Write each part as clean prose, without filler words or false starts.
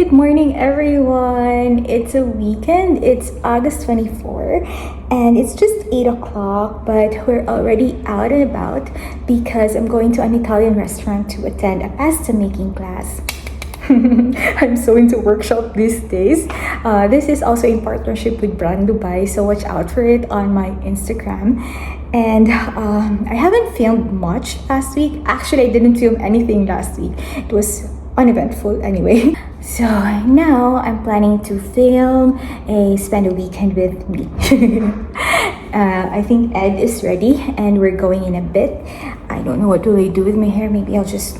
Good morning, everyone. It's a weekend. It's August 24, and it's just 8 o'clock, but we're already out and about because I'm going to an Italian restaurant to attend a pasta making class. I'm so into workshop these days. This is also in partnership with Brand Dubai, so watch out for it on my Instagram. And I haven't filmed much last week. Actually, I didn't film anything last week. It was uneventful anyway. So now I'm planning to spend a weekend with me. I think Ed is ready and we're going in a bit. I don't know what will I do with my hair. Maybe I'll just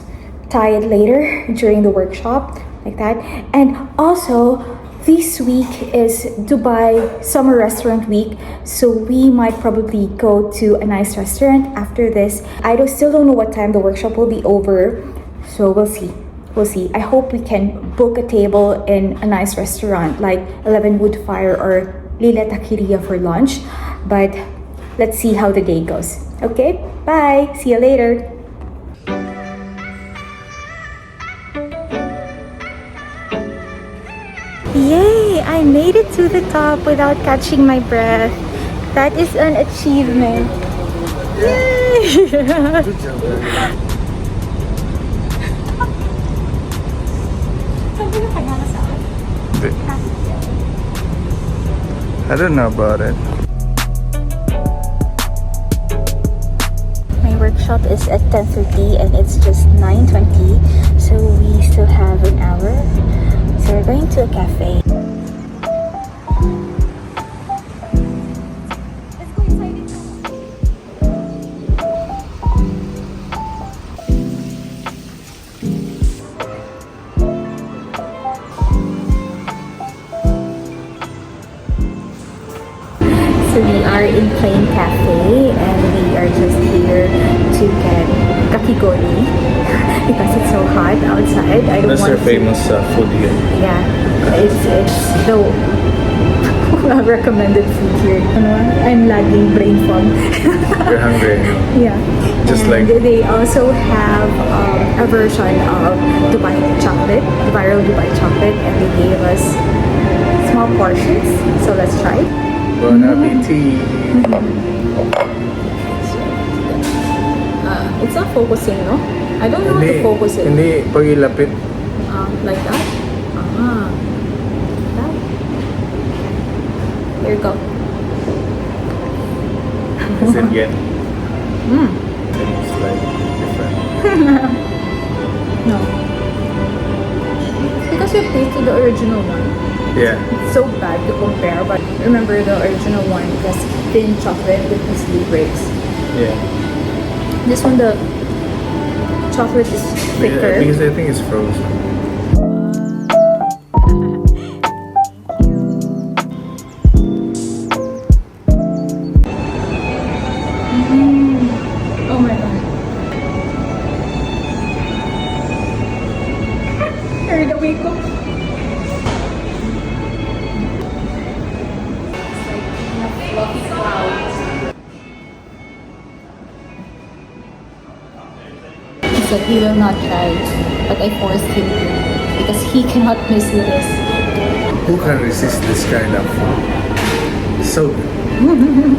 tie it later during the workshop like that. And also this week is Dubai summer restaurant week, so we might probably go to a nice restaurant after this. Still don't know what time the workshop will be over, so we'll see. I hope we can book a table in a nice restaurant like 11 Woodfire or Lila Taqueria for lunch, but let's see how the day goes. Okay, bye, see you later. Yay! I made it to the top without catching my breath. That is an achievement. Yay! Good job. I don't know about it. My workshop is at 10:30 and it's just 9:20, so we still have an hour. So we're going to a cafe. Let's go inside it. So we are in Plain Cafe and we are just here to get Kakigori because it's so hot outside. I don't That's want their famous food here. Yeah, it's the recommended food here. I'm lagging brain fog. You're hungry. Yeah. Just and like they also have a version of Dubai chocolate, the viral Dubai chocolate, and they gave us small portions. So let's try. Bon appetit. It's not focusing, no? I don't know how to focus it. Hindi, pag ilapit. Like that? Like that? Here you go. Is it yet? Mm. It's like different. No. Because you've tasted the original one. Yeah. It's so bad to compare, but remember the original one has thin chocolate that easily breaks. Yeah. This one, the chocolate is thicker. Because I think it's frozen. Oh my god. Carried away ko. It's like fluffy clouds. He said he will not try, but I forced him to because he cannot miss this. Who can resist this kind of food? So good.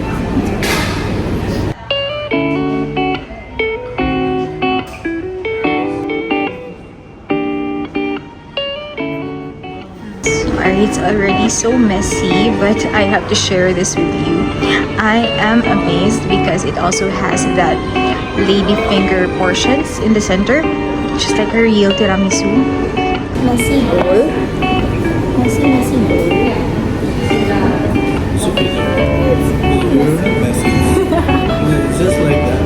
It's already so messy, but I have to share this with you. I am amazed because it also has that lady finger portions in the center, just like a real tiramisu. Messy bowl. Messy bowl. Messy. It's just like that.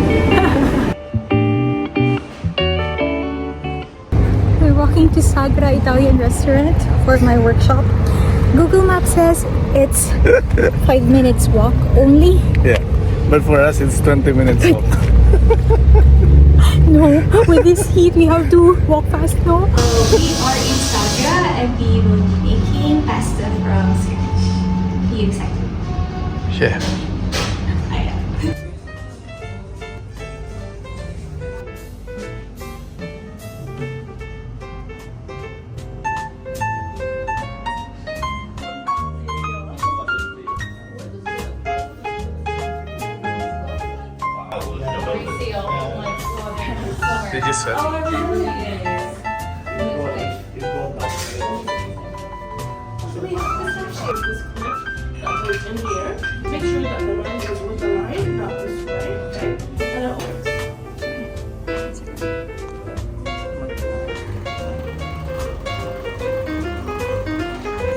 We're walking to Sagra Italian restaurant for my workshop. Google Maps says it's 5 minutes walk only. Yeah. But for us, it's 20 minutes walk. No, with this heat, we have to walk fast, no? We are in Sagra and we will be making pasta from scratch. Be excited. Yeah. I know. Did you sweat? In here, make sure that the line goes with the line, not this way, okay? And it works.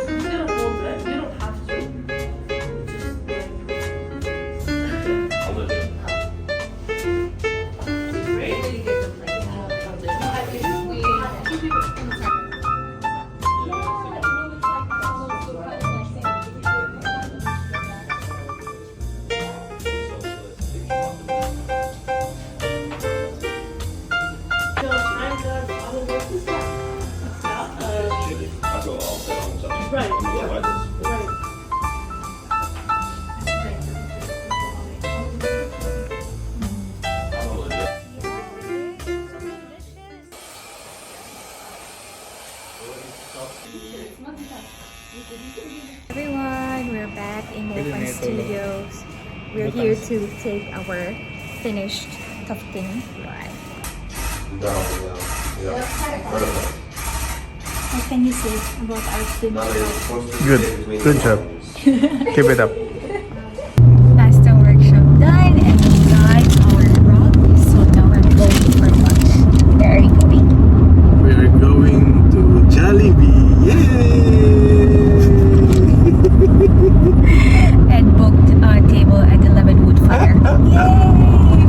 You don't hold it, you don't have to. Right, right. Everyone, we're back in Mofan Studios. We're here to take our finished tufting ride. What can you say about our finished? Good job. Keep it up. Pasta workshop done and we got our rug. So now we're going for lunch. Where are you going? We're going to Jollibee. Yay! And booked a table at 11 Woodfire. Yay!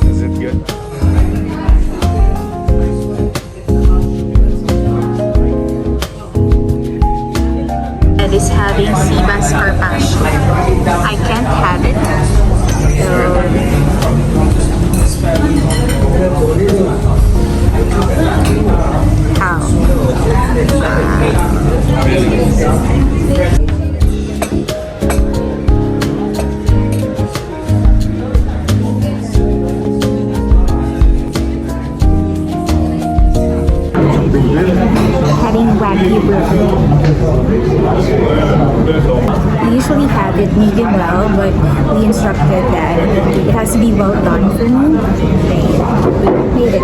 Is it good? And is having sea bass carpaccio. I can't have it. Having wagyu burger. We usually have it medium well, but we instructed that it has to be well done for me. They made it.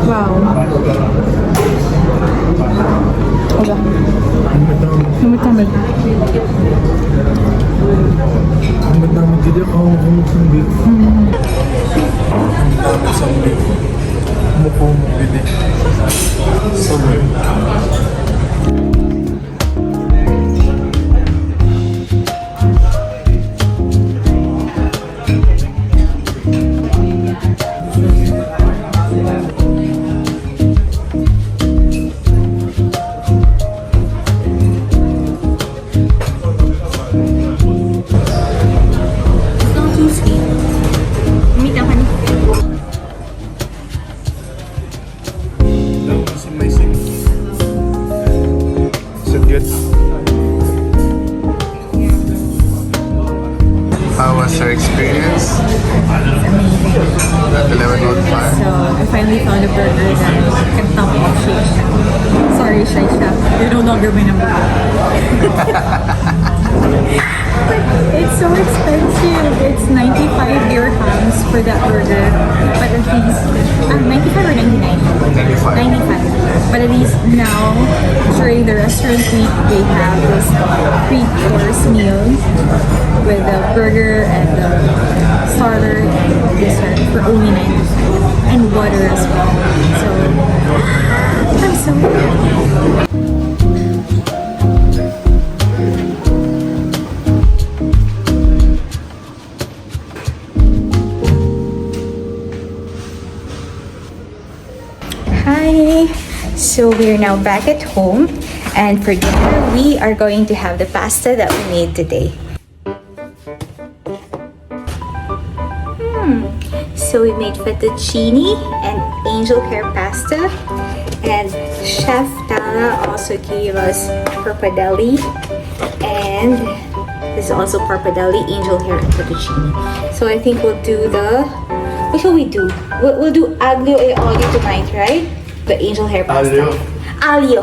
Wow. Namit-namit. Namit-namit hindi ako kumukubig. Namit sa muli. Kumukubig. So weird. How was your experience? At 11 Woodfire. So I finally found a burger that can top off Shake Shack. Sorry, Shake Shack. You're no longer my number one. It's so expensive. It's 95 dirhams for that burger. But at least, 95 or 99? 95. 95. But at least now, during the restaurant week, they have this 3-course meal with the burger and the starter and dessert for only 95 and water as well. So I'm so happy. So we're now back at home, and for dinner we are going to have the pasta that we made today. So we made fettuccine and angel hair pasta, and Chef Tala also gave us pappardelle, and this is also pappardelle, angel hair, and fettuccine. So I think we'll do the, what shall we do? We'll do aglio e olio tonight, right? The angel hair pasta. Aglio.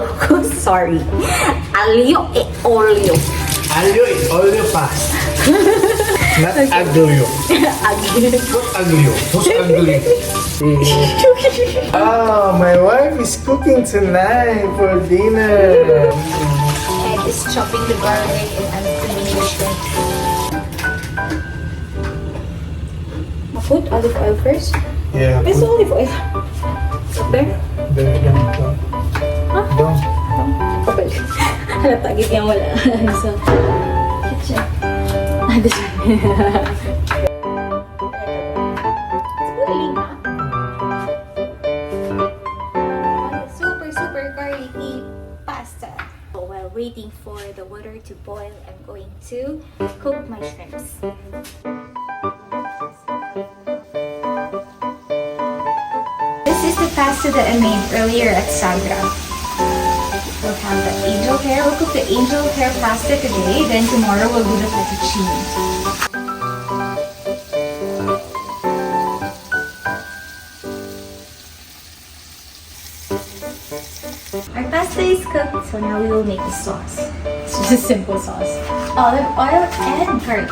Sorry. Aglio e olio. Aglio e olio pasta. Not aglio. What aglio? Who's aglio? Oh, my wife is cooking tonight for dinner. And is chopping the garlic, and I'm cleaning the shrimp. Put olive oil first. Yeah. Where's the olive oil? There? There, down. Down. Kapal. Halata, ganyan wala. So, kitchen. This one. Super garlicky pasta. So while waiting for the water to boil, I'm going to cook my shrimps. This is the pasta that I made earlier at Sagra. We'll have the angel hair. We'll cook the angel hair pasta today. Then tomorrow we'll do the fettuccine. Our pasta is cooked, so now we will make the sauce. It's just a simple sauce. Olive oil and garlic.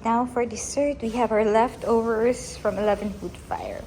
Now for dessert, we have our leftovers from 11 Woodfire.